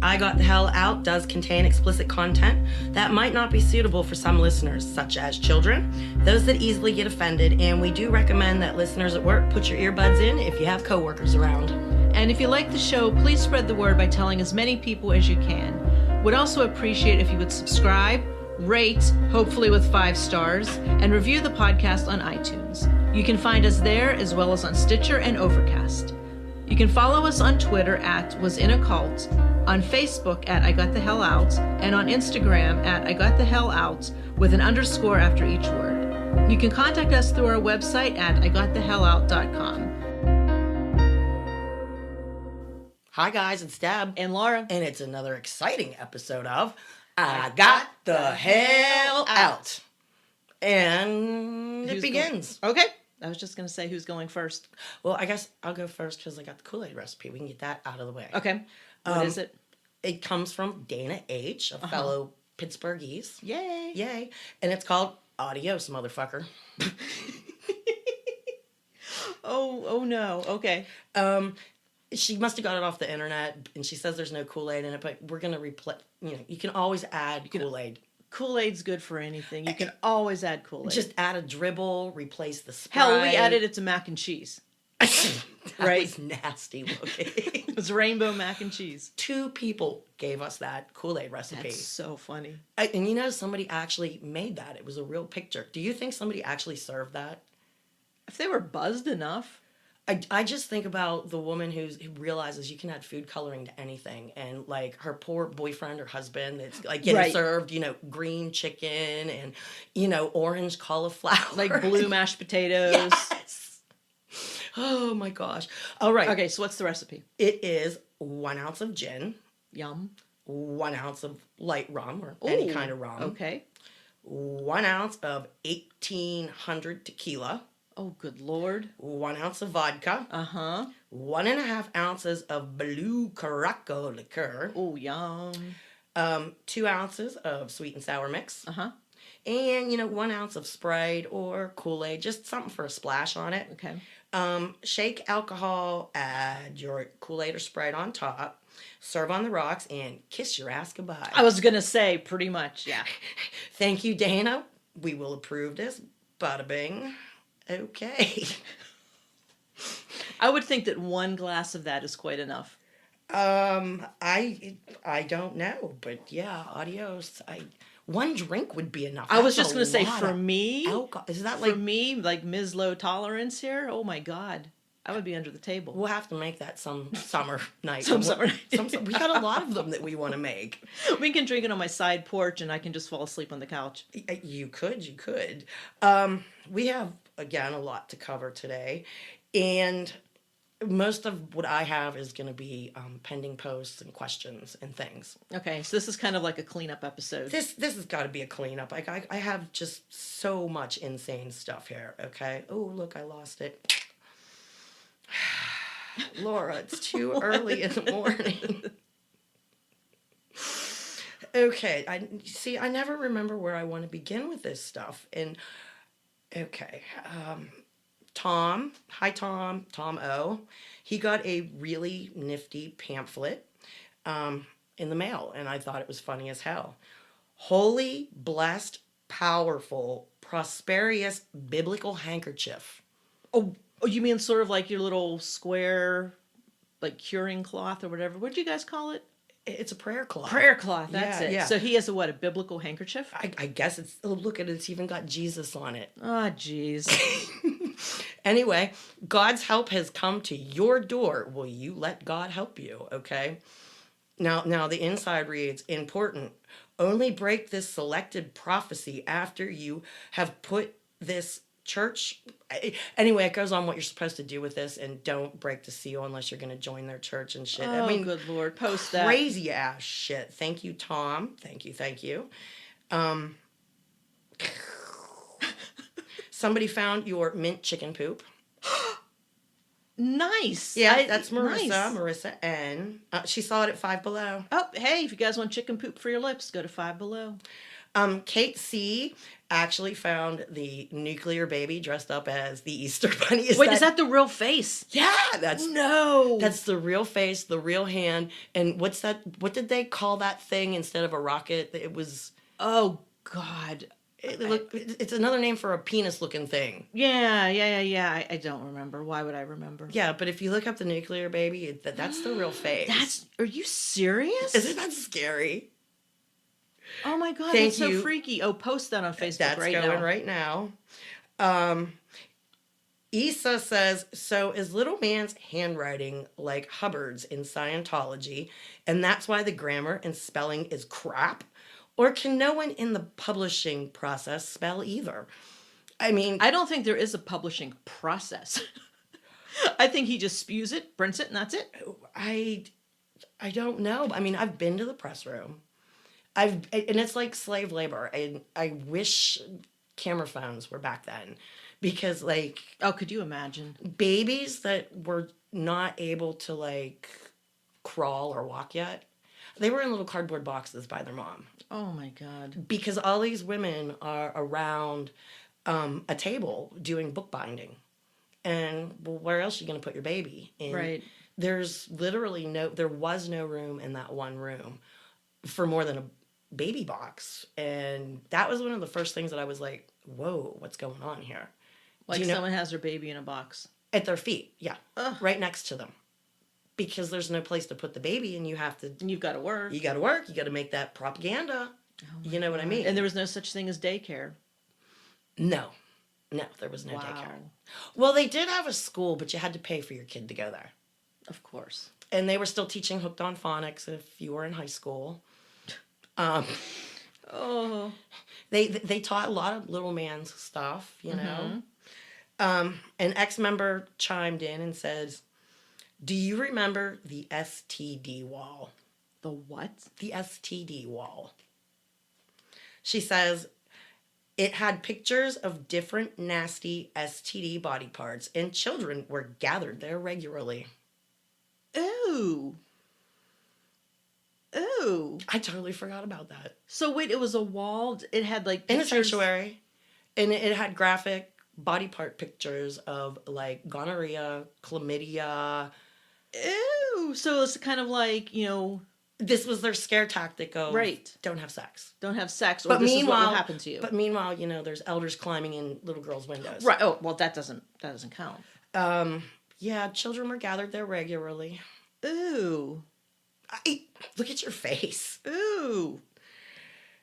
I Got the Hell Out does contain explicit content that might not be suitable for some listeners, such as children, those that easily get offended, and we do recommend that listeners at work put your earbuds in if you have coworkers around. And if you like the show, please spread the word by telling as many people as you can. Would also appreciate if you would subscribe, rate, hopefully with 5 stars, and review the podcast on iTunes. You can find us there as well as on Stitcher and Overcast. You can follow us on Twitter at WasInACult, on Facebook at I Got the Hell Out, and on Instagram at I Got the Hell Out with an underscore after each word. You can contact us through our website at IGotTheHellOut.com. Hi guys, it's Deb. And Laura. And it's another exciting episode of I Got the Hell Out. And it begins. Okay. I was just going to say who's going first. Well, I guess I'll go first because I got the Kool-Aid recipe. We can get that out of the way. Okay. What is it? It comes from Dana H., a fellow Pittsburghese. Yay. Yay. And it's called Adios, motherfucker. Oh no. Okay. She must have got it off the internet, and she says there's no Kool-Aid in it, but we're going to replace, you can always add Kool-Aid. Kool-Aid's good for anything. You can always add Kool-Aid. Just add a dribble, replace the Sprite. Hell, we added it to mac and cheese. That right? was nasty looking. It was rainbow mac and cheese. 2 people gave us that Kool-Aid recipe. That's so funny. And somebody actually made that. It was a real picture. Do you think somebody actually served that? If they were buzzed enough. I just think about the woman who realizes you can add food coloring to anything, and like her poor boyfriend or husband that's like getting served, green chicken and orange cauliflower, like blue mashed potatoes. Yes. Oh my gosh! All right. Okay, so what's the recipe? It is 1 ounce of gin. Yum. 1 ounce of light rum or any kind of rum. Okay. 1 ounce of 1800 tequila. Oh, good Lord. 1 ounce of vodka. 1.5 ounces of blue Caraco liqueur. Oh, yum. 2 ounces of sweet and sour mix. And, 1 ounce of Sprite or Kool-Aid, just something for a splash on it. Okay. Shake alcohol, add your Kool-Aid or Sprite on top, serve on the rocks, and kiss your ass goodbye. I was going to say, pretty much, yeah. Thank you, Dana. We will approve this. Bada bing. Okay. I would think that 1 glass of that is quite enough. I don't know, but yeah, adios. 1 drink would be enough. I was just going to say, for me, alcohol. Is that for me, like Ms. Low Tolerance here, oh my God, I would be under the table. We'll have to make that some summer night. Summer night. We got a lot of them that we want to make. We can drink it on my side porch, and I can just fall asleep on the couch. You could. We have, again, a lot to cover today, and most of what I have is going to be pending posts and questions and things. Okay, so this is kind of like a cleanup episode. This has got to be a cleanup. Like I have just so much insane stuff here. Okay. Oh, look, I lost it. Laura, it's too early in the morning. Okay, I never remember where I want to begin with this stuff. And okay, Tom O, he got a really nifty pamphlet in the mail, and I thought it was funny as hell. Holy, blessed, powerful, prosperous biblical handkerchief. Oh, you mean sort of like your little square, like curing cloth or whatever? What do you guys call it? It's a prayer cloth. Prayer cloth, that's it. Yeah. So he has a biblical handkerchief? I guess it's, look at it, it's even got Jesus on it. Ah, jeez. Anyway, God's help has come to your door. Will you let God help you, okay? Now the inside reads, important, only break this selected prophecy after you have put this church. Anyway, it goes on what you're supposed to do with this, and don't break the seal unless you're going to join their church and shit. Oh, good Lord. Post that. Crazy ass shit. Thank you, Tom. Thank you. Somebody found your mint chicken poop. Nice. Yeah, that's Marissa. Nice. Marissa N. She saw it at Five Below. Oh, hey, if you guys want chicken poop for your lips, go to Five Below. Kate C. actually found the nuclear baby dressed up as the Easter Bunny. Is that the real face? Yeah, that's No. that's the real face, the real hand. And what's that? What did they call that thing instead of a rocket? It was. Oh God. It's another name for a penis-looking thing. Yeah. I don't remember. Why would I remember? Yeah, but if you look up the nuclear baby, that's the real face. Are you serious? Isn't that scary? Oh my God, Thank that's you. so freaky. Oh, post that on Facebook That's right going now. right now. Issa says, so is little man's handwriting like Hubbard's in Scientology, and that's why the grammar and spelling is crap? Or can no one in the publishing process spell either? I mean, I don't think there is a publishing process. I think he just spews it, prints it, and that's it. I don't know. I mean, I've been to the press room. And it's like slave labor. And I wish camera phones were back then, because like, Oh, could you imagine? babies that were not able to like crawl or walk yet, they were in little cardboard boxes by their mom, Oh my God. because all these women are around a table doing bookbinding. And well, where else are you going to put your baby? And Right. there was no room in that one room for more than a baby box. And that was one of the first things that I was like, whoa, what's going on here? Like you know- someone has their baby in a box. At their feet, yeah. Ugh. Right next to them. Because there's no place to put the baby, and you have to, And you've got to work. you got to work, you got to make that propaganda. You know what I mean? And there was no such thing as daycare. No, there was no Wow. daycare. Well, they did have a school, but you had to pay for your kid to go there. Of course. And they were still teaching hooked on phonics if you were in high school. Oh. They taught a lot of little man's stuff, you know. An ex-member chimed in and says, do you remember the STD wall? The what? The STD wall. She says, it had pictures of different nasty STD body parts, and children were gathered there regularly. Ooh. Ooh. I totally forgot about that. So wait, it was a wall. It had like In a pictures. sanctuary. And it had graphic body part pictures of like gonorrhea, chlamydia. Ew. So it's kind of like, This was their scare tactic of Right. don't have sex. don't have sex, or But this is what meanwhile, will happen to you. But meanwhile, there's elders climbing in little girls' windows. Right. Oh, well, that doesn't count. Yeah, children were gathered there regularly. Ooh. Look at your face. Ooh.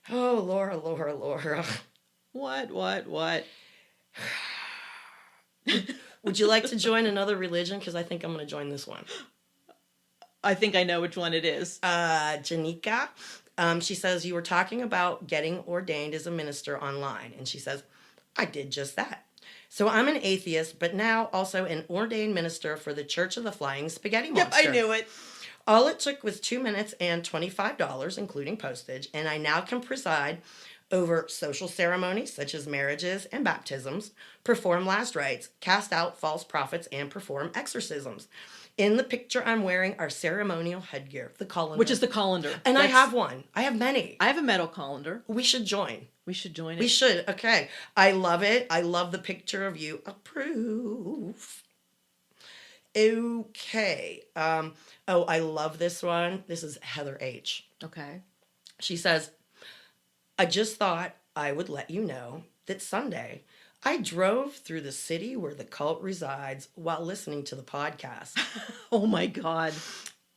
Oh, Laura. What? Would you like to join another religion? Because I think I'm going to join this one. I think I know which one it is. Janika, she says, you were talking about getting ordained as a minister online. And she says, I did just that. So I'm an atheist, but now also an ordained minister for the Church of the Flying Spaghetti Monster. Yep, I knew it. All it took was 2 minutes and $25, including postage, and I now can preside over social ceremonies such as marriages and baptisms, perform last rites, cast out false prophets, and perform exorcisms. In the picture I'm wearing our ceremonial headgear, the colander. Which is the colander. And I have one. I have many. I have a metal colander. We should join. We should join it. We should. Okay. I love it. I love the picture of you. Approve. Okay. I love this one. This is Heather H. Okay. She says, I just thought I would let you know that Sunday I drove through the city where the cult resides while listening to the podcast. Oh my God.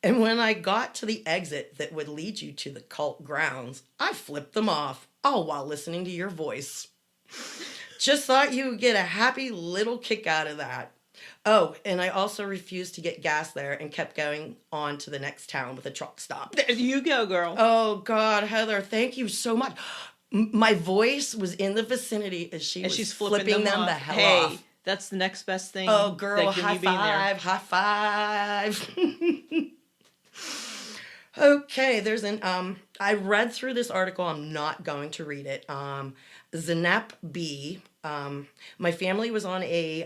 And when I got to the exit that would lead you to the cult grounds, I flipped them off, all while listening to your voice. Just thought you would get a happy little kick out of that. Oh, and I also refused to get gas there and kept going on to the next town with a truck stop. There you go, girl. Oh, God, Heather, thank you so much. My voice was in the vicinity as she's flipping them the hell off. That's the next best thing. Oh, girl, than high you being there. five. Okay, there's I read through this article. I'm not going to read it. Zanap B. My family was on a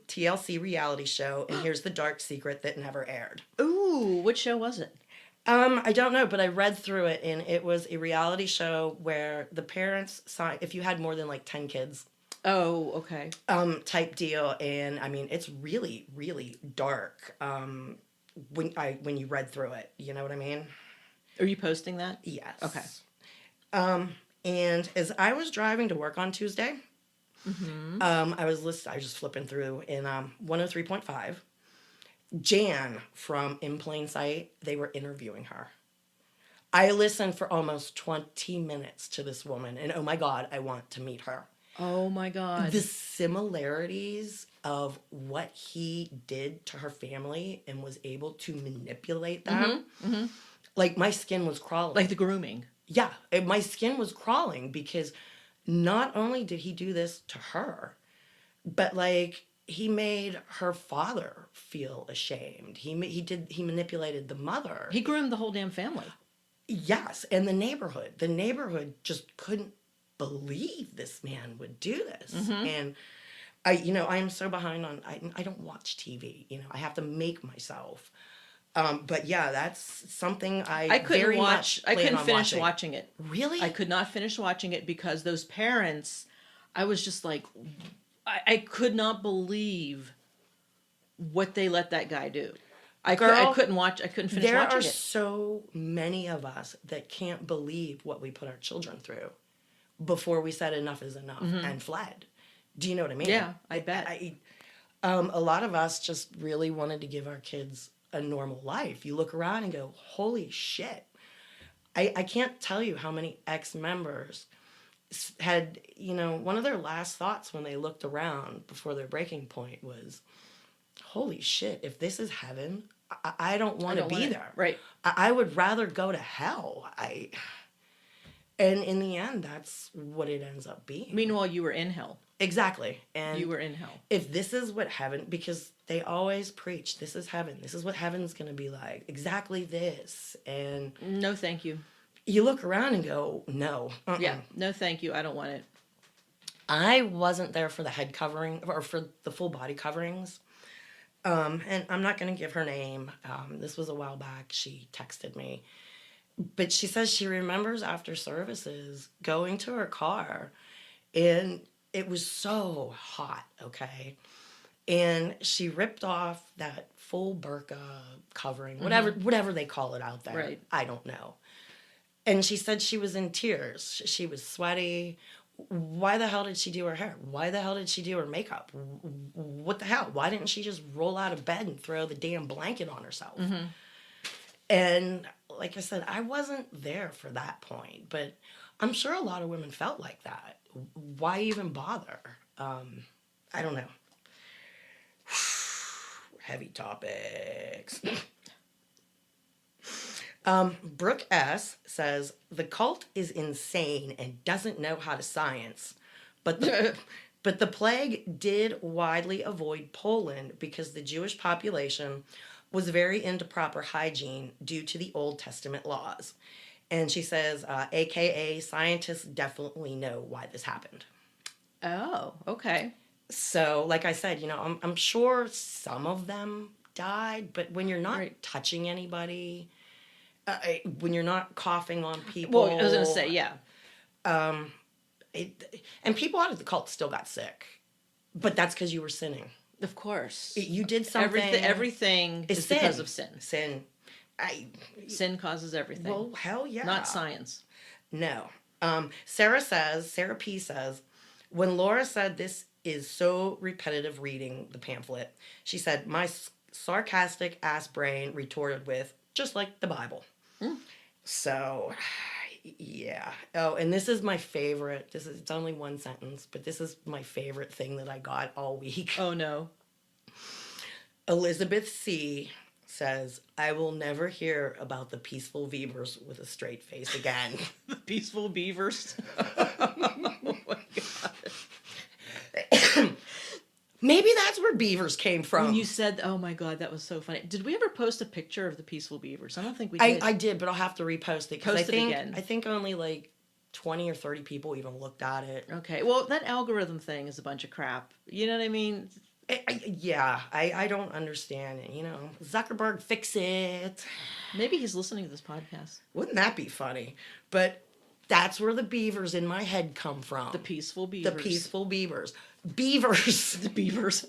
TLC reality show, and here's the dark secret that never aired. Ooh, what show was it? I don't know, but I read through it, and it was a reality show where the parents signed, if you had more than like 10 kids, Oh, okay. type deal. And I mean, it's really, really dark. When you read through it, you know what I mean? Are you posting that? Yes. Okay. And as I was driving to work on Tuesday, Mm-hmm. I was just flipping through in 103.5. Jan from In Plain Sight, they were interviewing her. I listened for almost 20 minutes to this woman, and oh my God, I want to meet her. Oh my God. The similarities of what he did to her family and was able to manipulate them, like my skin was crawling. Like the grooming. Yeah, my skin was crawling because not only did he do this to her, but like he made her father feel ashamed. He manipulated the mother. He groomed the whole damn family. Yes, and the neighborhood just couldn't believe this man would do this. And I am so behind on. I don't watch TV. I have to make myself. But yeah, that's something I couldn't very watch. much I plan couldn't on finish watching. watching it. Really? I could not finish watching it because those parents. I was just like, I could not believe what they let that guy do. I couldn't watch. I couldn't finish There watching are it. so many of us that can't believe what we put our children through before we said enough is enough and fled. Do you know what I mean? Yeah, I bet. A lot of us just really wanted to give our kids a normal life. You look around and go, holy shit. I can't tell you how many ex-members had, one of their last thoughts when they looked around before their breaking point was, holy shit, if this is heaven, I don't want to be there. Right. I would rather go to hell. And in the end, that's what it ends up being. Meanwhile, you were in hell. Exactly. And You were in hell. if this is what heaven, because they always preach, this is heaven. This is what heaven's going to be like. Exactly this. And No, thank you. you look around and go, no. Yeah, no, thank you. I don't want it. I wasn't there for the head covering or for the full body coverings. And I'm not going to give her name. This was a while back. She texted me. But she says she remembers after services going to her car and it was so hot, okay? And she ripped off that full burqa covering, whatever they call it out there. Right. I don't know. And she said she was in tears. She was sweaty. Why the hell did she do her hair? Why the hell did she do her makeup? What the hell? Why didn't she just roll out of bed and throw the damn blanket on herself? And like I said, I wasn't there for that point, but I'm sure a lot of women felt like that. Why even bother? I don't know. Heavy topics. Brooke S. says, the cult is insane and doesn't know how to science. But the plague did widely avoid Poland because the Jewish population was very into proper hygiene due to the Old Testament laws. And she says, AKA, scientists definitely know why this happened. Oh, okay. So, like I said, I'm sure some of them died, but when you're not touching anybody, when you're not coughing on people. Well, I was going to say, yeah. And people out of the cult still got sick, but that's because you were sinning. Of course. You did something. Everything is sin. because of sin. Sin. Sin causes everything. Well, hell yeah. Not science. No. Sarah P says, when Laura said this is so repetitive reading the pamphlet, she said, my sarcastic ass brain retorted with, just like the Bible. So, yeah. Oh, and this is my favorite. It's only one sentence, but this is my favorite thing that I got all week. Oh, no. Elizabeth C. says, I will never hear about the peaceful beavers with a straight face again. The peaceful beavers. Oh, my God. Maybe that's where beavers came from. When you said, oh my God, that was so funny. Did we ever post a picture of the peaceful beavers? I don't think we did. I did, but I'll have to repost it. Post it again. I think only like 20 or 30 people even looked at it. Okay. Well, that algorithm thing is a bunch of crap. You know what I mean? I don't understand it. Zuckerberg, fix it. Maybe he's listening to this podcast. Wouldn't that be funny? But that's where the beavers in my head come from. The peaceful beavers. The peaceful beavers. Beavers. The beavers.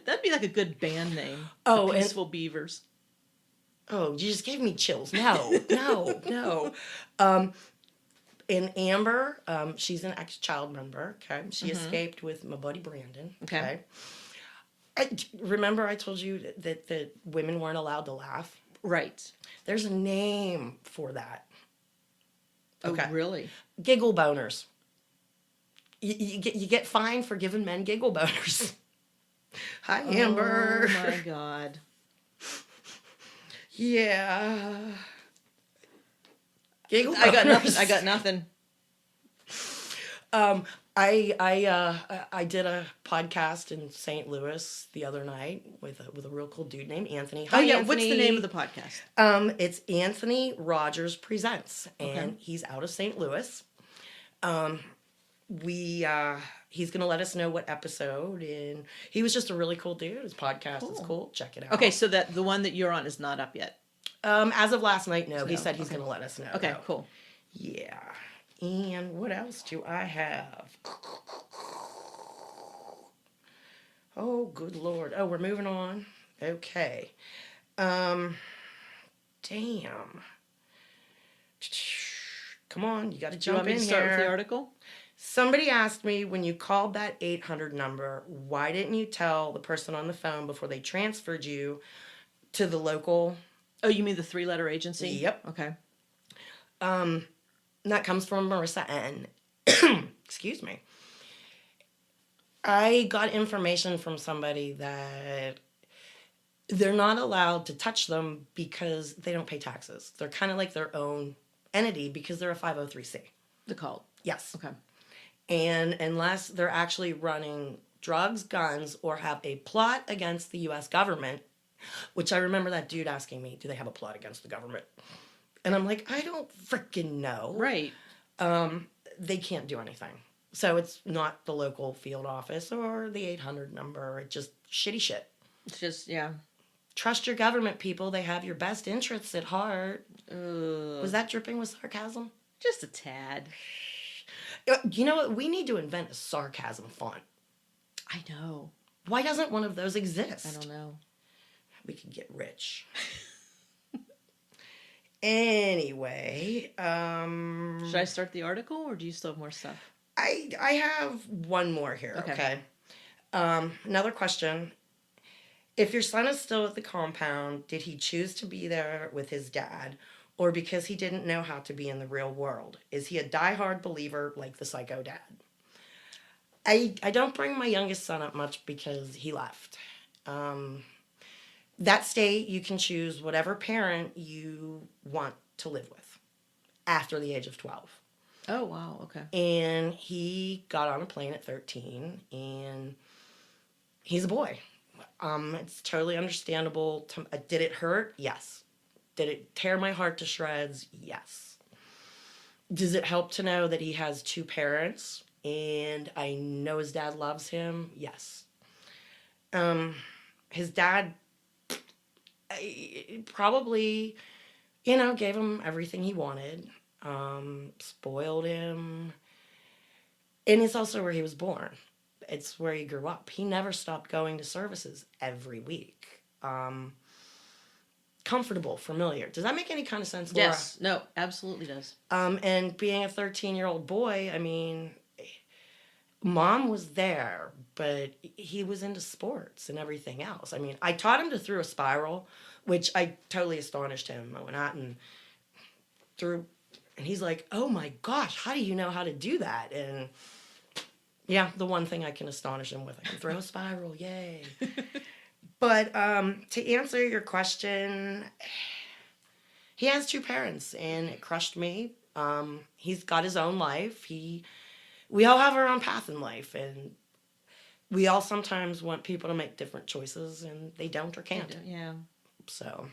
That'd be like a good band name. Oh, the Peaceful Beavers. Oh, you just gave me chills. No, no. And Amber, she's an ex-child member. Okay, she escaped with my buddy Brandon. Okay. Remember I told you that women weren't allowed to laugh? Right. There's a name for that. Okay. Oh, really? Giggleboners. You get fined for giving men giggleboners. Hi, Amber. Oh my God. Yeah. I got nothing. I did a podcast in St. Louis the other night with a real cool dude named Anthony. Hi, Anthony. What's the name of the podcast? It's Anthony Rogers Presents, and he's out of St. Louis. He's gonna let us know what episode, and he was just a really cool dude. His podcast is cool. Check it out. Okay, so that the one that you're on is not up yet. As of last night, no. He said he's gonna let us know. Okay, though. cool. Yeah. And what else do I have? Oh, good Lord. Oh, we're moving on. Okay. Damn. Come on, you got to Do you jump want me in to start here. with the article? Somebody asked me, when you called that 800 number, why didn't you tell the person on the phone before they transferred you to the local? Oh, you mean the 3-letter agency? Yep. Okay. That comes from Marissa N. Excuse me. I got information from somebody that they're not allowed to touch them because they don't pay taxes. They're kind of like their own entity because they're a 503c. The cult. Yes. Okay. And unless they're actually running drugs, guns, or have a plot against the U.S. government, which I remember that dude asking me, do they have a plot against the government? And I'm like, I don't freaking know. Right. They can't do anything. So it's not the local field office or the 800 number. It's just shitty shit. It's just, yeah. Trust your government, people. They have your best interests at heart. Was that dripping with sarcasm? Just a tad. You know what? We need to invent a sarcasm font. I know. Why doesn't one of those exist? I don't know. We could get rich. Anyway, Should I start the article, or do you still have more stuff? I have one more here. Okay. Another question. If your son is still at the compound, did he choose to be there with his dad, or because he didn't know how to be in the real world? Is he a diehard believer like the psycho dad? I don't bring my youngest son up much because he left. That state, you can choose whatever parent you want to live with after the age of 12. Oh, wow. Okay. And he got on a plane at 13, and he's a boy. It's totally understandable. Did it hurt? Yes. Did it tear my heart to shreds? Yes. Does it help to know that he has 2 parents, and I know his dad loves him? Yes. His dad probably, gave him everything he wanted, spoiled him. And it's also where he was born. It's where he grew up. He never stopped going to services every week. Comfortable, familiar. Does that make any kind of sense, Laura? Yes. No, absolutely does. And being a 13-year-old boy, I mean, Mom was there, but he was into sports and everything else. I mean, I taught him to throw a spiral, which I totally astonished him. I went out and threw, and he's like, oh my gosh, how do you know how to do that? And yeah, the one thing I can astonish him with, I can throw a spiral, yay. But to answer your question, he has 2 parents, and it crushed me. He's got his own life. We all have our own path in life, and we all sometimes want people to make different choices, and they don't or can't. Yeah. So,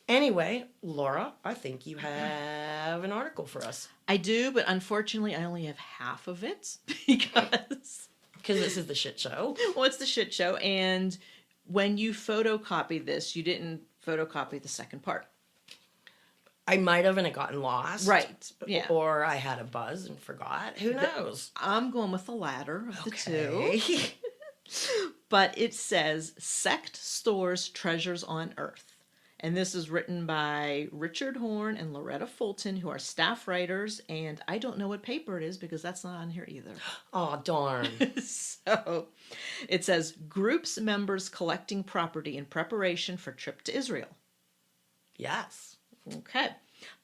anyway, Laura, I think you have an article for us. I do, but unfortunately, I only have half of it because Because this is the shit show. Well, it's the shit show. And when you photocopy this, you didn't photocopy the second part. I might have and it gotten lost. Right. Yeah. Or I had a buzz and forgot. Who knows? I'm going with the latter of the Okay. two. But it says Sect Stores Treasures on Earth. And this is written by Richard Horn and Loretta Fulton, who are staff writers. And I don't know what paper it is because that's not on here either. Oh, darn. So it says groups members collecting property in preparation for trip to Israel. Yes. Okay.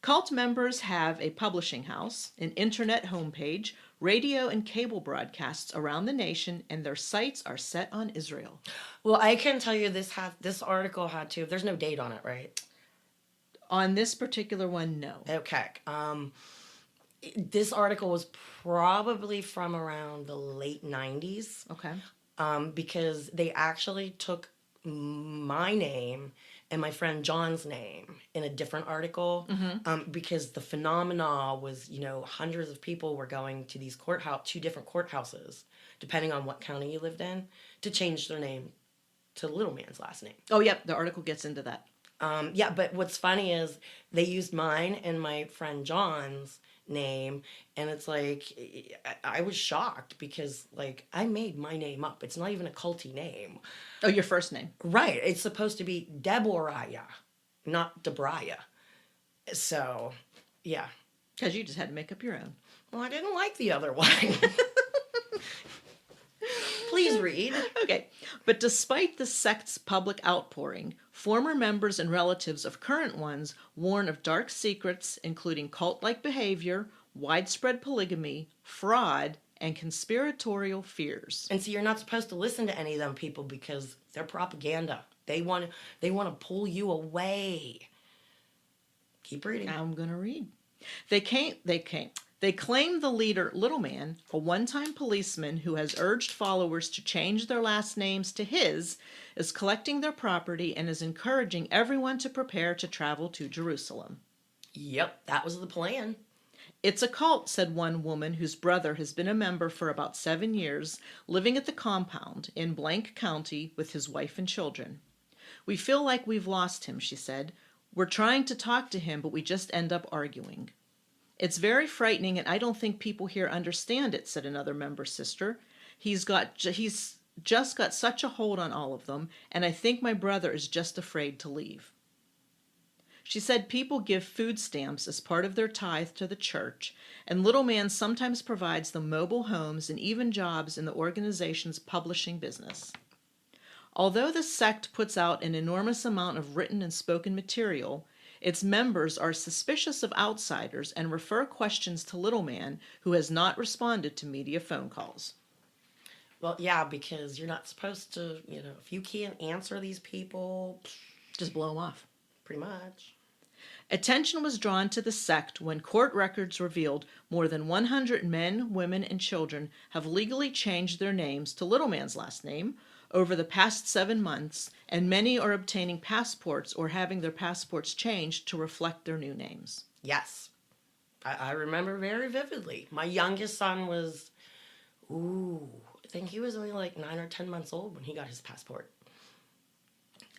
Cult members have a publishing house, an internet homepage, radio and cable broadcasts around the nation, and their sights are set on Israel. Well, I can tell you this article had to. There's no date on it, right? On this particular one, no. Okay. This article was probably from around the late 90s. Okay. Because they actually took my name and my friend John's name in a different article. Because the phenomena was, hundreds of people were going to these two different courthouses, depending on what county you lived in, to change their name to Little Man's last name. Oh, yep. The article gets into that. Yeah, but what's funny is they used mine and my friend John's name, and it's like I was shocked because I made my name up. It's not even a culty name. Oh, your first name. Right. It's supposed to be Deborah, not Debraya. So, yeah. Because you just had to make up your own. Well, I didn't like the other one. Please read. Okay. But despite the sect's public outpouring, former members and relatives of current ones warn of dark secrets, including cult-like behavior, widespread polygamy, fraud, and conspiratorial fears. And so you're not supposed to listen to any of them people because they're propaganda. They want to pull you away. Keep reading. I'm going to read. They claim the leader, Little Man, a one-time policeman who has urged followers to change their last names to his, is collecting their property and is encouraging everyone to prepare to travel to Jerusalem. Yep, that was the plan. It's a cult, said one woman whose brother has been a member for about 7 years, living at the compound in blank county with his wife and children. We feel like we've lost him, she said. We're trying to talk to him, but we just end up arguing. It's very frightening, and I don't think people here understand it, said another member's sister. He's just got such a hold on all of them, and I think my brother is just afraid to leave. She said people give food stamps as part of their tithe to the church, and Little Man sometimes provides them mobile homes and even jobs in the organization's publishing business. Although the sect puts out an enormous amount of written and spoken material, its members are suspicious of outsiders and refer questions to Little Man, who has not responded to media phone calls. Well, yeah, because you're not supposed to, if you can't answer these people, just blow them off. Pretty much. Attention was drawn to the sect when court records revealed more than 100 men, women, and children have legally changed their names to Little Man's last name over the past 7 months, and many are obtaining passports or having their passports changed to reflect their new names. Yes. I remember very vividly. My youngest son was, I think he was only 9 or 10 months old when he got his passport.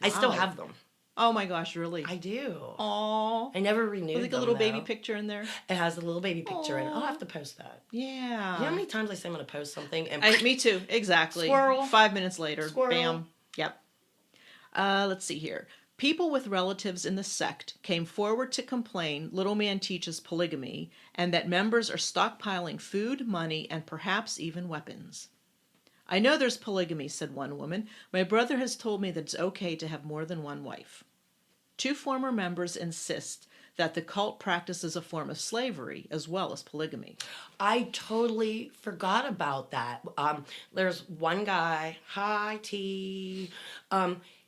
Wow. I still have them. Oh my gosh, really? I do. Aww. I never renewed them, a little baby picture in there? It has a little baby picture in it. I'll have to post that. Yeah. You know how many times I say I'm going to post something? And me too, exactly. Squirrel. 5 minutes later, Squirrel. Bam. Yep. Let's see here. People with relatives in the sect came forward to complain Little Man teaches polygamy and that members are stockpiling food, money, and perhaps even weapons. I know there's polygamy, said one woman. My brother has told me that it's okay to have more than one wife. 2 former members insist that the cult practices a form of slavery as well as polygamy. I totally forgot about that. There's one guy, hi T.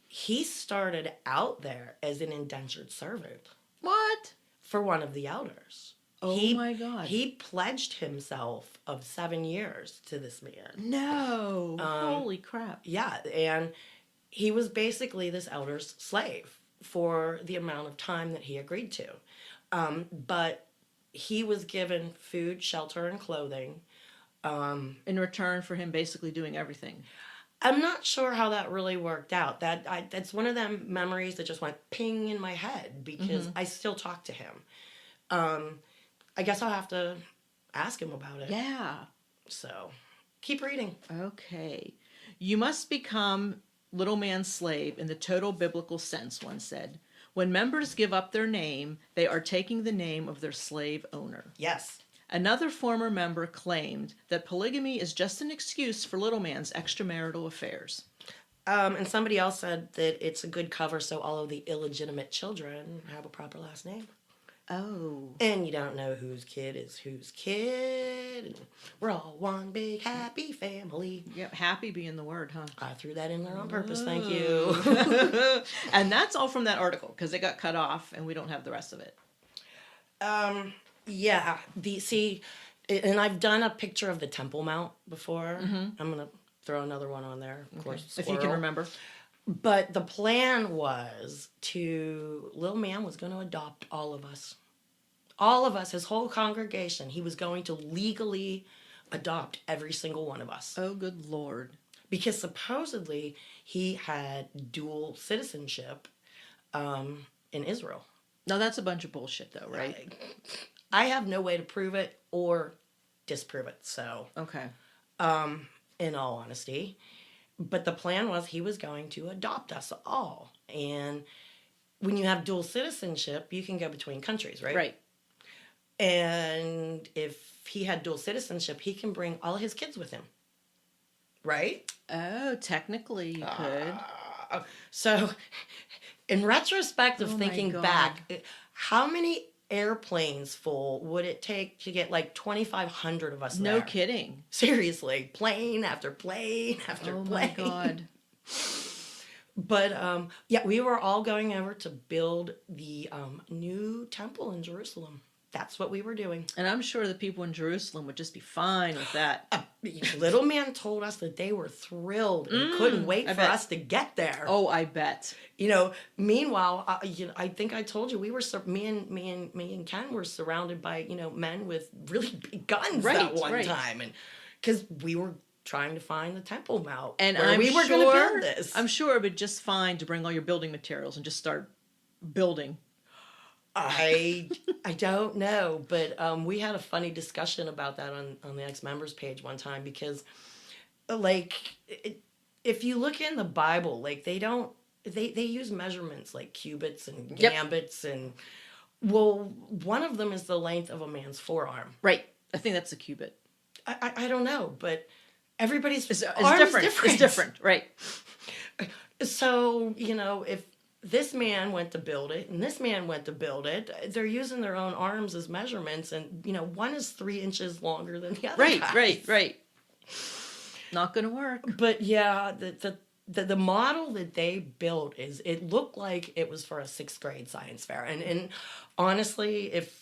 He started out there as an indentured servant. What? For one of the elders. Oh my God. He pledged himself of 7 years to this man. No. Holy crap. Yeah, and he was basically this elder's slave for the amount of time that he agreed to. But he was given food, shelter, and clothing. In return for him basically doing everything. I'm not sure how that really worked out. That's one of them memories that just went ping in my head because I still talk to him. I guess I'll have to ask him about it. Yeah. So, keep reading. Okay. You must become little man's slave in the total biblical sense, one said. When members give up their name, they are taking the name of their slave owner. Yes. Another former member claimed that polygamy is just an excuse for little man's extramarital affairs. And somebody else said that it's a good cover so all of the illegitimate children have a proper last name. Oh. And you don't know whose kid is whose kid. And we're all one big happy family. Yep, happy being the word, huh? I threw that in there on purpose, thank you. And that's all from that article, because it got cut off and we don't have the rest of it. Yeah, and I've done a picture of the Temple Mount before. I'm going to throw another one on there, of course. If you can remember. But the plan was little man was going to adopt all of us. All of us, his whole congregation. He was going to legally adopt every single one of us. Oh, good Lord. Because supposedly he had dual citizenship in Israel. No, that's a bunch of bullshit, though, right? I have no way to prove it or disprove it, so. Okay. In all honesty. But the plan was he was going to adopt us all. And when you have dual citizenship, you can go between countries, right? Right. And if he had dual citizenship, he can bring all his kids with him. Right? Oh, technically you could. So, in retrospect of Oh my thinking God. back, how many airplanes full would it take to get like 2,500 of us No there? kidding. Seriously, plane after plane after Oh plane. my God. But yeah, we were all going over to build the new temple in Jerusalem. That's what we were doing. And I'm sure the people in Jerusalem would just be fine with that. Little man told us that they were thrilled and couldn't wait for bet. us to get there. Oh, I bet. You know, meanwhile, I think I told you we were me and Ken were surrounded by men with really big guns that one time, and because we were trying to find the Temple Mount And where we were going to build this. I'm sure it would be just fine to bring all your building materials and just start building. I don't know, but we had a funny discussion about that on the ex-members page one time because, if you look in the Bible, they use measurements like cubits and gambits and, one of them is the length of a man's forearm. Right. I think that's a cubit. I don't know, but everybody's It's arm different. is different. It's different, right. So, if this man went to build it and this man went to build it, they're using their own arms as measurements, and one is 3 inches longer than the other. Right. Not gonna work. But yeah, the model that they built it looked like it was for a 6th grade science fair, and honestly, if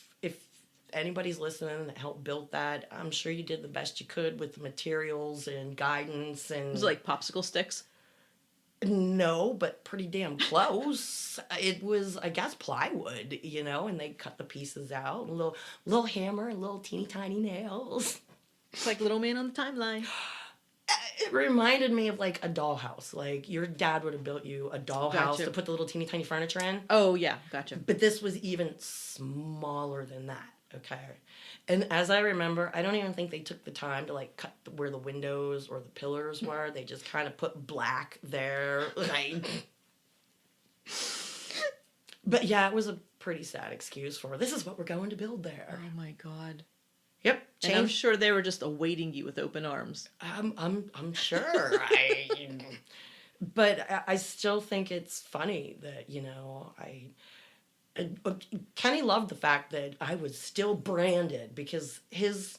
anybody's listening that helped build that, I'm sure you did the best you could with the materials and guidance. And Was it like popsicle sticks? No, but pretty damn close. It was, I guess, plywood, and they cut the pieces out. A little hammer and little teeny tiny nails. It's like Little Man on the Timeline. It reminded me of like a dollhouse. Like your dad would have built you a dollhouse to put the little teeny tiny furniture in. Oh, yeah, gotcha. But this was even smaller than that. Okay. And as I remember, I don't even think they took the time to like cut where the windows or the pillars were. They just kind of put black there. But yeah, it was a pretty sad excuse for this is what we're going to build there. Oh my God. Yep. And I'm sure they were just awaiting you with open arms. I'm sure. But I still think it's funny that, Kenny loved the fact that I was still branded because his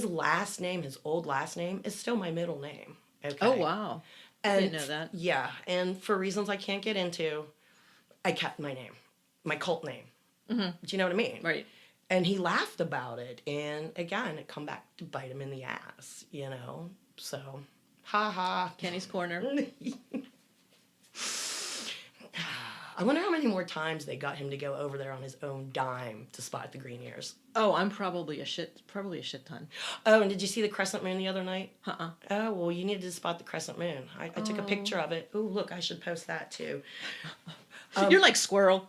last name, his old last name, is still my middle name. Okay. Oh, wow. I didn't know that. Yeah, and for reasons I can't get into, I kept my name, my cult name. Mm-hmm. Do you know what I mean? Right. And he laughed about it, and again, it come back to bite him in the ass, So, ha ha. Kenny's Corner. I wonder how many more times they got him to go over there on his own dime to spot the green ears. Oh, I'm probably a shit ton. Oh, and did you see the crescent moon the other night? Uh-uh. Oh, well, you needed to spot the crescent moon. I took a picture of it. Oh, look, I should post that too. You're like Squirrel.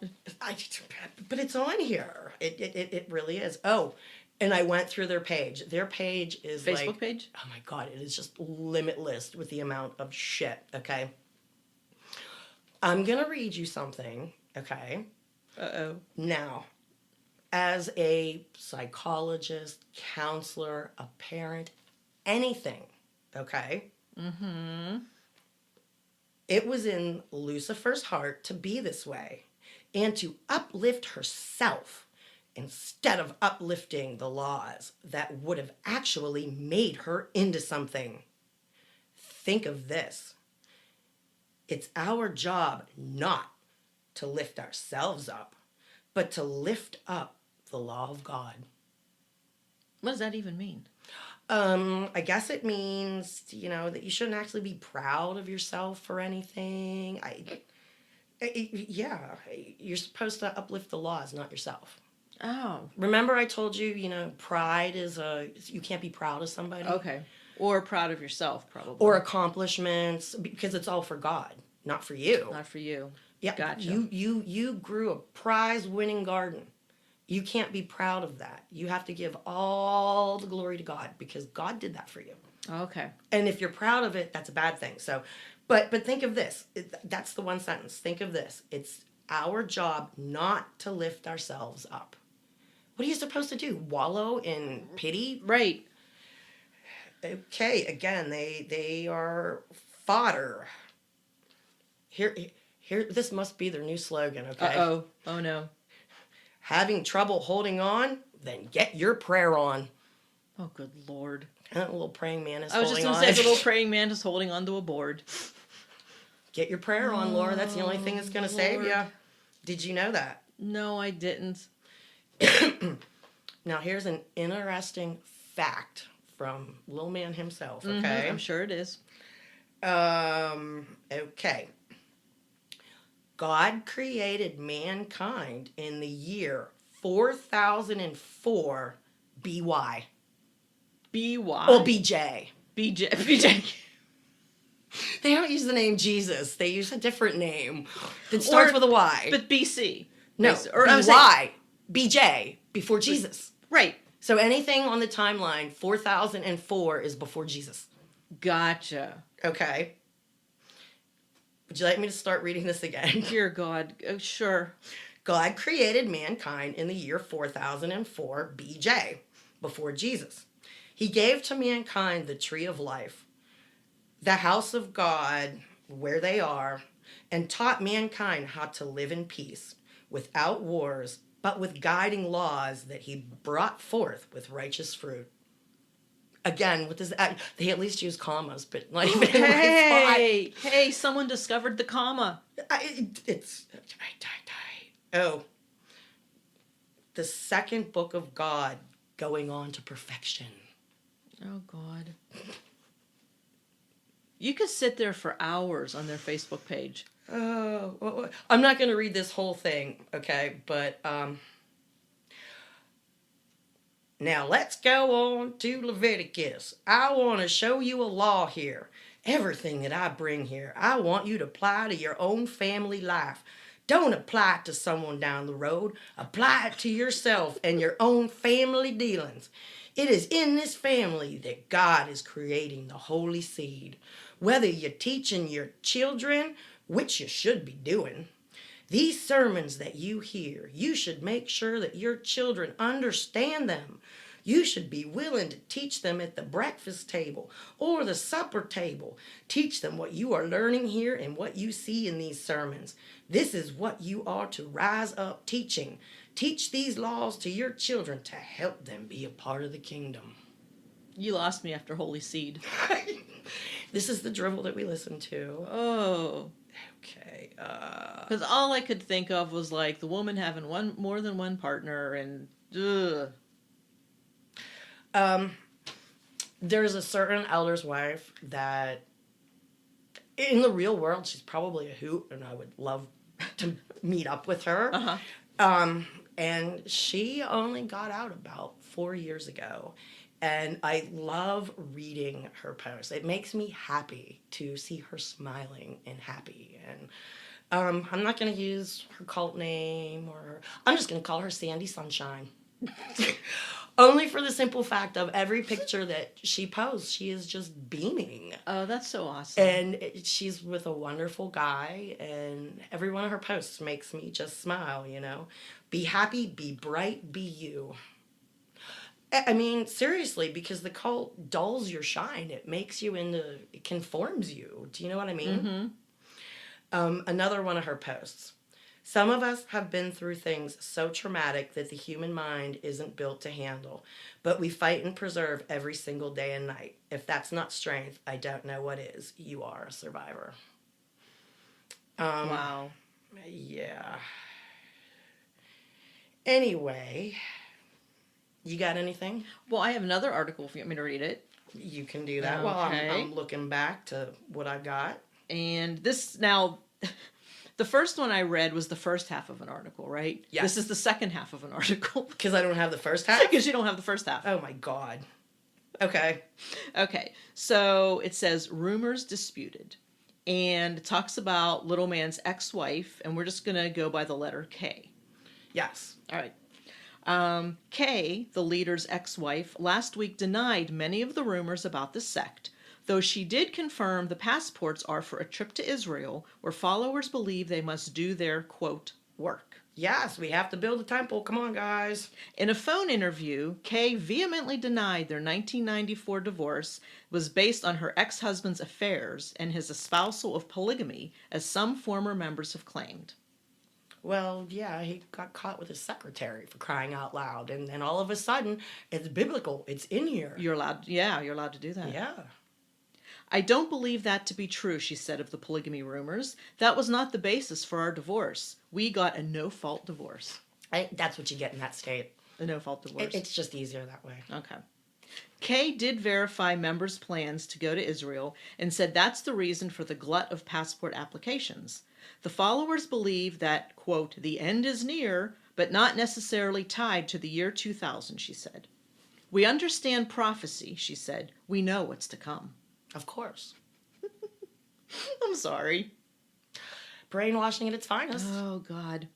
But it's on here. It really is. Oh, and I went through their page. Their page is Facebook page? Oh my God, it is just limitless with the amount of shit, okay? I'm going to read you something, okay? Uh-oh. Now, as a psychologist, counselor, a parent, anything, okay? Mm-hmm. It was in Lucifer's heart to be this way and to uplift herself instead of uplifting the laws that would have actually made her into something. Think of this. It's our job not to lift ourselves up, but to lift up the law of God. What does that even mean? I guess it means, that you shouldn't actually be proud of yourself for anything. Yeah, you're supposed to uplift the laws, not yourself. Oh. Remember I told you, pride is you can't be proud of somebody. Okay. Or proud of yourself, probably. Or accomplishments, because it's all for God, not for you. Not for you. Yeah, Gotcha. You grew a prize-winning garden. You can't be proud of that. You have to give all the glory to God because God did that for you. Okay. And if you're proud of it, that's a bad thing. So, but think of this. That's the one sentence. Think of this. It's our job not to lift ourselves up. What are you supposed to do? Wallow in pity? Right. Okay, again, they are fodder. Here, this must be their new slogan, okay? Uh-oh. Oh, no. Having trouble holding on? Then get your prayer on. Oh, good Lord. A little praying mantis I was holding just on. going to say, the little praying mantis holding onto a board. Get your prayer on, Laura. That's the only thing that's going to save Lord. you. Did you know that? No, I didn't. Now, here's an interesting fact from Lil Man himself, okay? Mm-hmm, I'm sure it is. Okay. God created mankind in the year 4004 BY. B-Y? Oh, BJ. BJ. They don't use the name Jesus. They use a different name that starts with a Y. But BC. No, or BY. BJ, before Jesus. Right. So anything on the timeline, 4004 is before Jesus. Gotcha. Okay. Would you like me to start reading this again? Dear God. Oh, sure. God created mankind in the year 4004 BJ, before Jesus. He gave to mankind the tree of life, the house of God, where they are, and taught mankind how to live in peace, without wars, but with guiding laws that he brought forth with righteous fruit. Again, what does that? They at least use commas, but not even in the right spot. Hey, someone discovered the comma. Oh. The second book of God going on to perfection. Oh, God. You could sit there for hours on their Facebook page. Oh, well, I'm not going to read this whole thing, okay? But now let's go on to Leviticus. I want to show you a law here. Everything that I bring here, I want you to apply to your own family life. Don't apply it to someone down the road. Apply it to yourself and your own family dealings. It is in this family that God is creating the holy seed. Whether you're teaching your children, which you should be doing, these sermons that you hear, you should make sure that your children understand them. You should be willing to teach them at the breakfast table or the supper table. Teach them what you are learning here and what you see in these sermons. This is what you are to rise up teaching. Teach these laws to your children to help them be a part of the kingdom. You lost me after Holy Seed. This is the drivel that we listen to. Oh. Okay. Because all I could think of was like the woman having more than one partner and ugh. There's a certain elder's wife that in the real world, she's probably a hoot, and I would love to meet up with her. Uh-huh. And she only got out about 4 years ago. And I love reading her posts. It makes me happy to see her smiling and happy. And I'm not going to use her cult name, or I'm just going to call her Sandy Sunshine. Only for the simple fact of every picture that she posts, she is just beaming. Oh, that's so awesome. And she's with a wonderful guy, and every one of her posts makes me just smile, you know. Be happy, be bright, be you. I mean, seriously, because the cult dulls your shine. It makes you it conforms you. Do you know what I mean? Another one of her posts. Some of us have been through things so traumatic that the human mind isn't built to handle, but we fight and preserve every single day and night. If that's not strength, I don't know what is. You are a survivor. Wow. Yeah. Anyway, you got anything? Well, I have another article if you want me to read it. You can do that while I'm looking back to what I've got. And this now, the first one I read was the first half of an article, right? Yes. This is the second half of an article. Because I don't have the first half? Because you don't have the first half. Oh my God. Okay. Okay. So it says rumors disputed. And it talks about Little Man's ex-wife. And we're just going to go by the letter K. Yes. All right. Kay, the leader's ex-wife, last week denied many of the rumors about the sect, though she did confirm the passports are for a trip to Israel, where followers believe they must do their, quote, work. Yes, we have to build a temple. Come on, guys. In a phone interview, Kay vehemently denied their 1994 divorce was based on her ex-husband's affairs and his espousal of polygamy, as some former members have claimed. Well, yeah, he got caught with his secretary, for crying out loud. And then all of a sudden, it's biblical. It's in here. You're allowed to do that. Yeah. I don't believe that to be true, she said of the polygamy rumors. That was not the basis for our divorce. We got a no-fault divorce. That's what you get in that state. A no-fault divorce. It's just easier that way. Okay. Kay did verify members' plans to go to Israel and said that's the reason for the glut of passport applications. The followers believe that, quote, the end is near, but not necessarily tied to the year 2000, she said. We understand prophecy, she said. We know what's to come. Of course. I'm sorry. Brainwashing at its finest. Oh, God.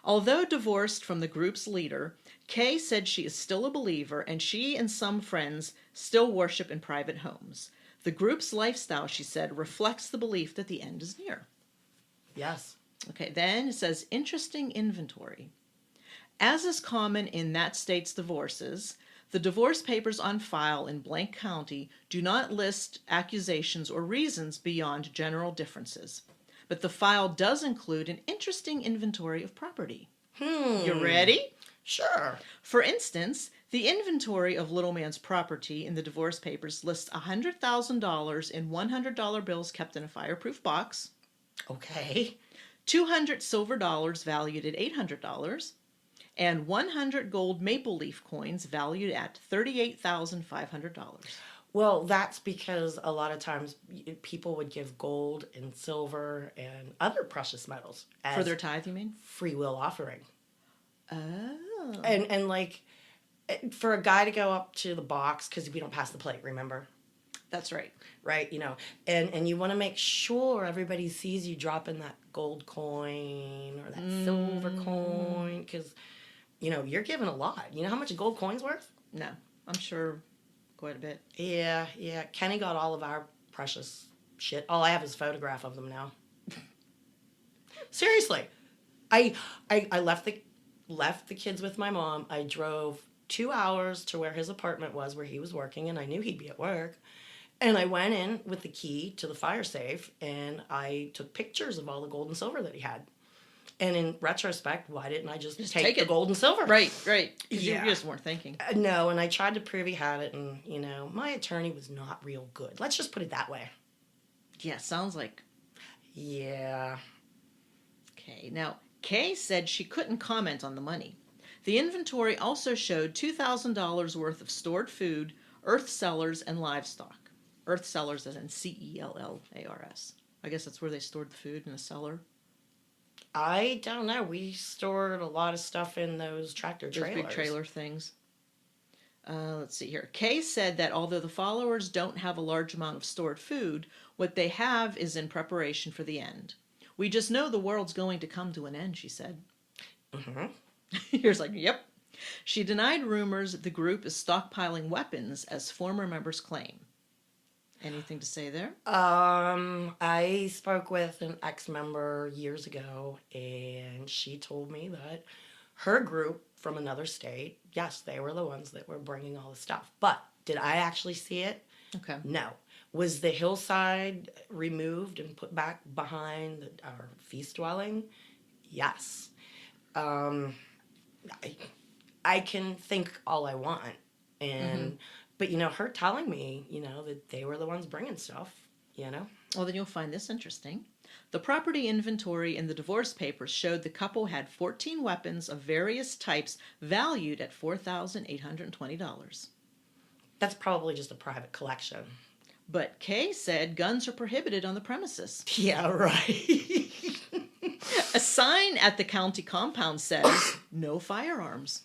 Although divorced from the group's leader, Kay said she is still a believer and she and some friends still worship in private homes. The group's lifestyle, she said, reflects the belief that the end is near. Yes. Okay, then it says interesting inventory. As is common in that state's divorces, the divorce papers on file in blank county do not list accusations or reasons beyond general differences. But the file does include an interesting inventory of property. You ready? Sure. For instance, the inventory of Little Man's property in the divorce papers lists $100,000 in $100 bills kept in a fireproof box. Okay. 200 silver dollars valued at $800, and 100 gold maple leaf coins valued at $38,500. Well, that's because a lot of times people would give gold and silver and other precious metals as For their tithe, you mean? free will offering. Oh. And like, for a guy to go up to the box, because we don't pass the plate, remember? That's right. Right, you know, and you want to make sure everybody sees you dropping that gold coin or that silver coin, because, you know, you're giving a lot. You know how much a gold coin's worth? No, I'm sure quite a bit. Yeah. Kenny got all of our precious shit. All I have is a photograph of them now. Seriously. I left the kids with my mom. I drove 2 hours to where his apartment was, where he was working, and I knew he'd be at work. And I went in with the key to the fire safe, and I took pictures of all the gold and silver that he had. And in retrospect, why didn't I just take the gold and silver? Right. Because Yeah. you just weren't thinking. No, and I tried to prove he had it, and, you know, my attorney was not real good. Let's just put it that way. Yeah, sounds like. Yeah. Okay, now, Kay said she couldn't comment on the money. The inventory also showed $2,000 worth of stored food, earth cellars, and livestock. Earth cellars as in Cellars. I guess that's where they stored the food, in a cellar. I don't know. We stored a lot of stuff in those tractor Those trailers. big trailer things. Let's see here. Kay said that although the followers don't have a large amount of stored food, what they have is in preparation for the end. We just know the world's going to come to an end, she said. Mm-hmm. Here's like, yep. She denied rumors the group is stockpiling weapons, as former members claim. Anything to say there? I spoke with an ex-member years ago, and she told me that her group from another state, yes, they were the ones that were bringing all the stuff. But did I actually see it? Okay. No. Was the hillside removed and put back behind our feast dwelling? Yes. I, I can think all I want, and but her telling me, that they were the ones bringing stuff, Well, then you'll find this interesting. The property inventory in the divorce papers showed the couple had 14 weapons of various types valued at $4,820. That's probably just a private collection. But Kay said guns are prohibited on the premises. Yeah, right. A sign at the county compound says, no firearms.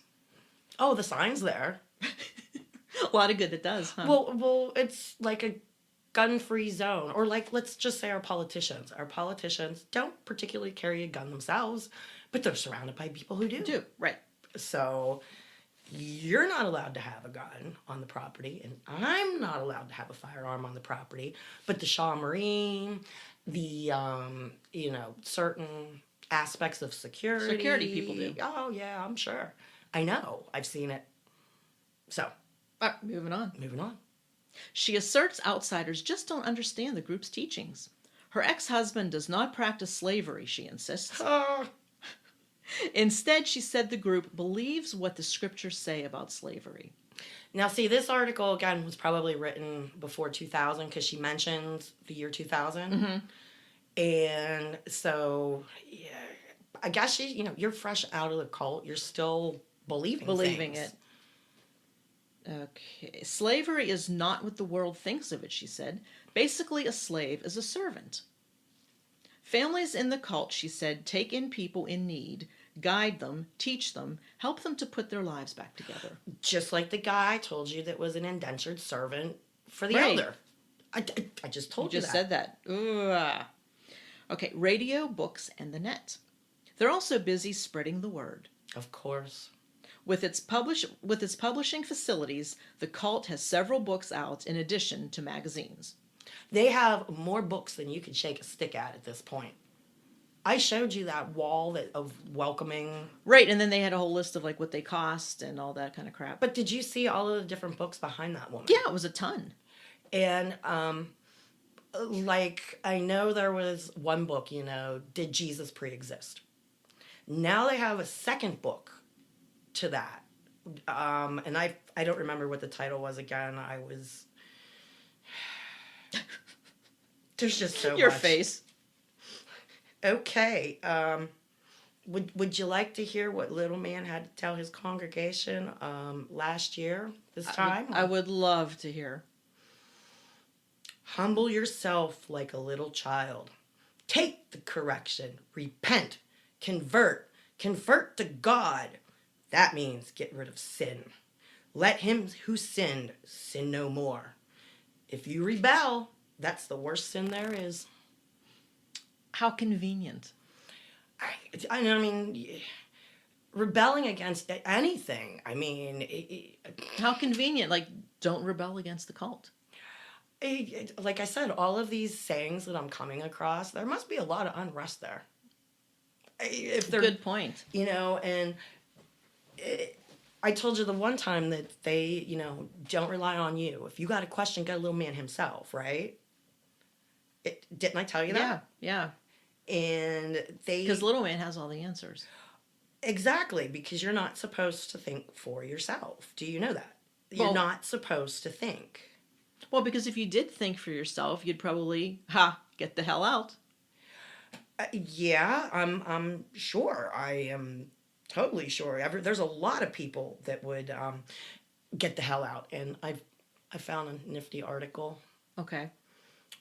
Oh, the sign's there. A lot of good it does, huh? Well, it's like a gun-free zone, or like let's just say our politicians. Our politicians don't particularly carry a gun themselves, but they're surrounded by people who do. Right. So you're not allowed to have a gun on the property, and I'm not allowed to have a firearm on the property. But the Shaw Marine, the certain aspects of security. Security people do. Oh yeah, I'm sure. I know. I've seen it. So. Moving on. Moving on. She asserts outsiders just don't understand the group's teachings. Her ex-husband does not practice slavery, she insists. Instead, she said the group believes what the scriptures say about slavery. Now, see, this article, again, was probably written before 2000 because she mentions the year 2000. Mm-hmm. And so, yeah, I guess you're fresh out of the cult. You're still believing things. it. Okay. Slavery is not what the world thinks of it, she said. Basically, a slave is a servant. Families in the cult, she said, take in people in need, guide them, teach them, help them to put their lives back together. Just like the guy I told you that was an indentured servant for the Right. elder. I just told you You just said that. Ugh. Okay, radio, books, and the net. They're also busy spreading the word. Of course. With its publishing facilities, the cult has several books out in addition to magazines. They have more books than you could shake a stick at this point. I showed you that wall of welcoming. Right, and then they had a whole list of like what they cost and all that kind of crap. But did you see all of the different books behind that woman? Yeah, it was a ton. And I know there was one book, Did Jesus Pre-Exist? Now they have a second book to that. And I don't remember what the title was again. There's just so Your much. face. Okay. Would you like to hear what little man had to tell his congregation last year, this time? I would love to hear. Humble yourself like a little child. Take the correction. Repent. Convert to God. That means get rid of sin. Let him who sinned sin no more. If you rebel, that's the worst sin there is. How convenient. I mean, rebelling against anything. I mean, How convenient. Like, don't rebel against the cult. Like I said, all of these sayings that I'm coming across, there must be a lot of unrest there. If they're, Good point. And I told you the one time that they, don't rely on you. If you got a question, get a little man himself, right? Didn't I tell you that? Yeah. And Because little man has all the answers. Exactly, because you're not supposed to think for yourself. Do you know that? You're not supposed to think. Well, because if you did think for yourself, you'd probably, get the hell out. Yeah, I'm sure. I am totally sure. There's a lot of people that would get the hell out. And I found a nifty article. Okay.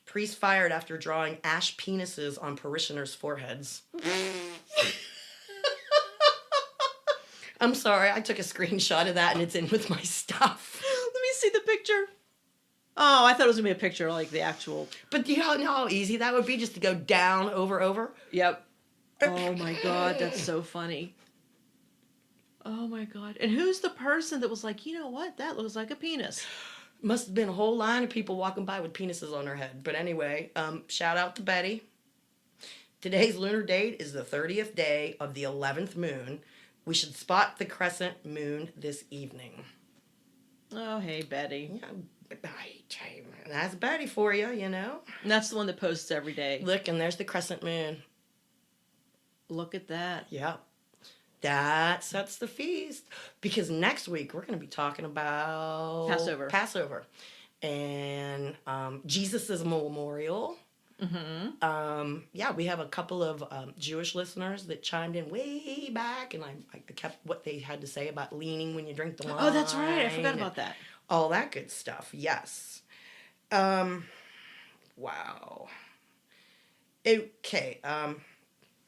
Priest fired after drawing ash penises on parishioners' foreheads. I'm sorry, I took a screenshot of that and it's in with my stuff. Let me see the picture. Oh, I thought it was going to be a picture like the actual. But do you know how easy that would be just to go down, over? Yep. Oh my God, that's so funny. Oh my God. And who's the person that was like, you know what? That looks like a penis. Must have been a whole line of people walking by with penises on their head. But anyway, shout out to Betty. Today's lunar date is the 30th day of the 11th moon. We should spot the crescent moon this evening. Oh, hey, Betty. Yeah, that's Betty for you, you know. And that's the one that posts every day. Look, and there's the crescent moon. Look at that. Yep. That sets the feast. Because next week we're going to be talking about Passover. And Jesus' memorial. Mm-hmm. Yeah, we have a couple of Jewish listeners that chimed in way back, and I kept what they had to say about leaning when you drink the wine. Oh, that's right. I forgot about that. All that good stuff. Yes. Wow. Okay.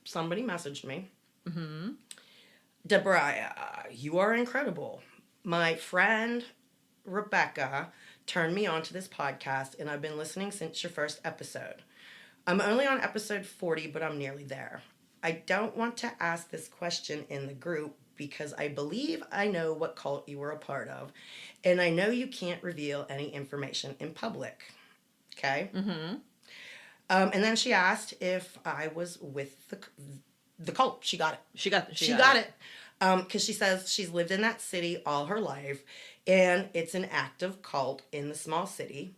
Somebody messaged me. Mm-hmm. Deborah, you are incredible. My friend Rebecca turned me on to this podcast, and I've been listening since your first episode. I'm only on episode 40, but I'm nearly there. I don't want to ask this question in the group because I believe I know what cult you were a part of, and I know you can't reveal any information in public. Okay? Mm-hmm. And then she asked if I was with the cult. She got it. She got it. Because she says she's lived in that city all her life, and it's an active cult in the small city.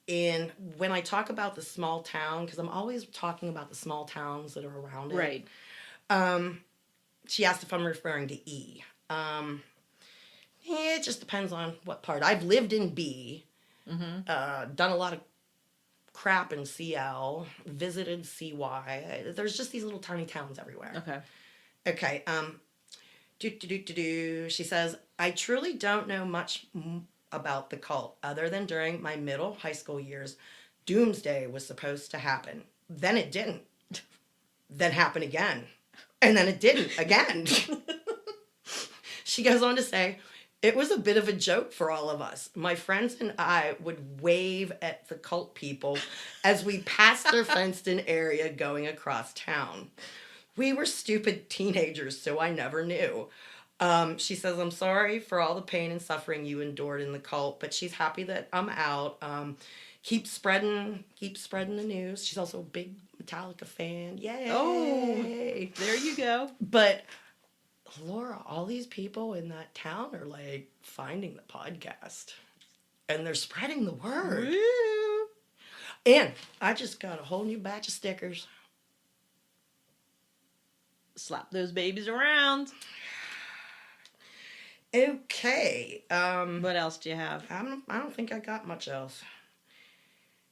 And when I talk about the small town, because I'm always talking about the small towns that are around it. Right. She asked if I'm referring to E. It just depends on what part. I've lived in B, done a lot of crap in CL, visited CY. There's just these little tiny towns everywhere. Okay. She says, I truly don't know much about the cult other than during my middle high school years, doomsday was supposed to happen. Then it didn't. Then happened again. And then it didn't again. She goes on to say, it was a bit of a joke for all of us. My friends and I would wave at the cult people as we passed their fenced-in area going across town. We were stupid teenagers, so I never knew. She says, I'm sorry for all the pain and suffering you endured in the cult, but she's happy that I'm out. Keep spreading the news. She's also a big Metallica fan. Yay! Oh, there you go. But Laura, all these people in that town are like finding the podcast, and they're spreading the word. Woo. And I just got a whole new batch of stickers. Slap those babies around. Okay. What else do you have? I don't think I got much else.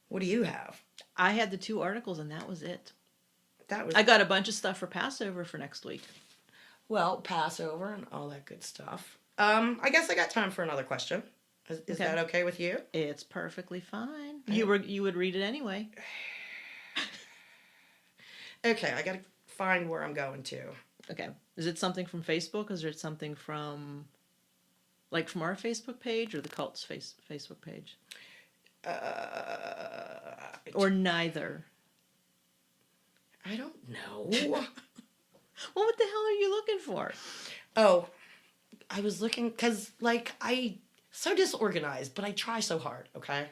What do you have? I had the 2 articles, and that was it. That was. I got a bunch of stuff for Passover for next week. Well, Passover and all that good stuff. I guess I got time for another question. Is that okay with you? It's perfectly fine. You would read it anyway. Okay, I gotta find where I'm going to. Okay. Is it something from Facebook? Is it something from, like, from our Facebook page or the cult's Facebook page? Or neither? I don't know. Well, what the hell are you looking for? Oh, I was looking, because, like, so disorganized, but I try so hard, okay?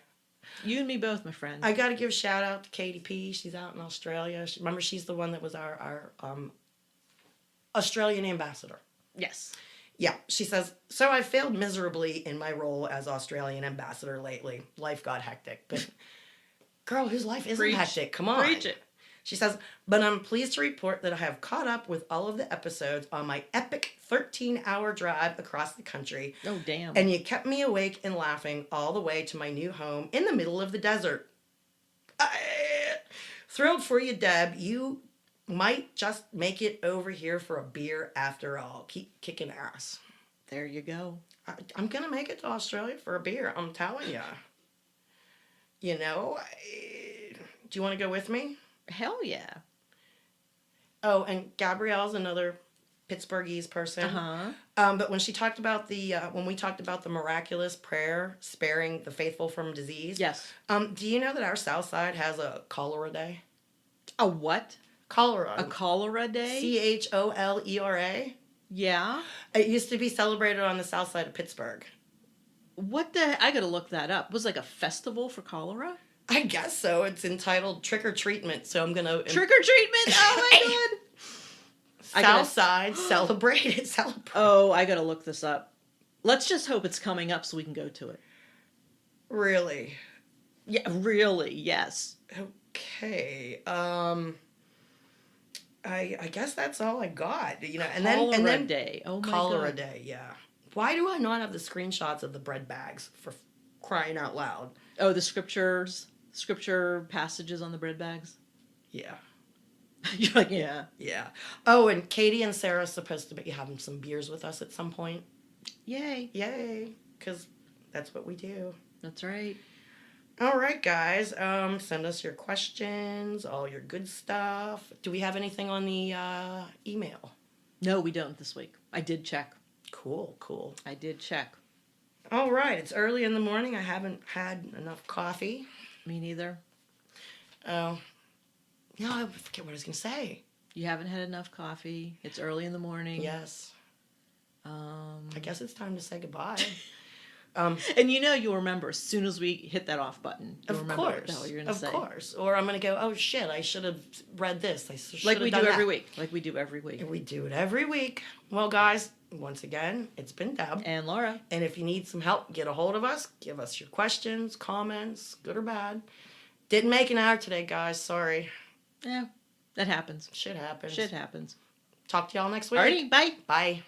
You and me both, my friend. I got to give a shout out to Katie P. She's out in Australia. Remember, she's the one that was our Australian ambassador. Yes. Yeah, she says, so I failed miserably in my role as Australian ambassador lately. Life got hectic, but girl, whose life isn't hectic? Come on. Preach it. She says, but I'm pleased to report that I have caught up with all of the episodes on my epic 13-hour drive across the country. Oh, damn. And you kept me awake and laughing all the way to my new home in the middle of the desert. Thrilled for you, Deb. You might just make it over here for a beer after all. Keep kicking ass. There you go. I'm going to make it to Australia for a beer. I'm telling you. You know, do you want to go with me? Hell yeah. Oh, and Gabrielle's another Pittsburghese person. Uh-huh. But when she talked about when we talked about the miraculous prayer sparing the faithful from disease. Yes. Do you know that our South Side has a cholera day? A what? Cholera. A cholera day? Cholera. Yeah. It used to be celebrated on the South Side of Pittsburgh. What the? I gotta look that up. Was it like a festival for cholera? I guess so. It's entitled Trick or Treatment. So I'm gonna Trick or treatment? Oh my god! South Side celebrate it. Celebrate. Oh, I gotta look this up. Let's just hope it's coming up so we can go to it. Really? Yeah, really, yes. Okay. I guess that's all I got. You know, and Cholera then day. Oh my cholera god. day. Yeah. Why do I not have the screenshots of the bread bags for crying out loud? Oh, the scripture passages on the bread bags. Yeah. You're like, yeah. Yeah. Oh, and Katie and Sarah are supposed to be having some beers with us at some point. Yay. Yay. Because that's what we do. That's right. All right, guys. Send us your questions, all your good stuff. Do we have anything on the email? No, we don't this week. I did check. Cool. I did check. All right. It's early in the morning. I haven't had enough coffee. Me neither. Oh. No, I forget what I was going to say. You haven't had enough coffee. It's early in the morning. Yes. I guess it's time to say goodbye. And you'll remember as soon as we hit that off button. You'll Of remember course. what the hell you're going to say. Of course. Or I'm going to go, oh shit, I should have read this. I should Like have we done do that. every week. Like we do every week. And we do it every week. Well, guys, once again, it's been Deb. And Laura. And if you need some help, get a hold of us. Give us your questions, comments, good or bad. Didn't make an hour today, guys. Sorry. Yeah, that happens. Shit happens. Shit happens. Talk to y'all next week. Alrighty, bye. Bye.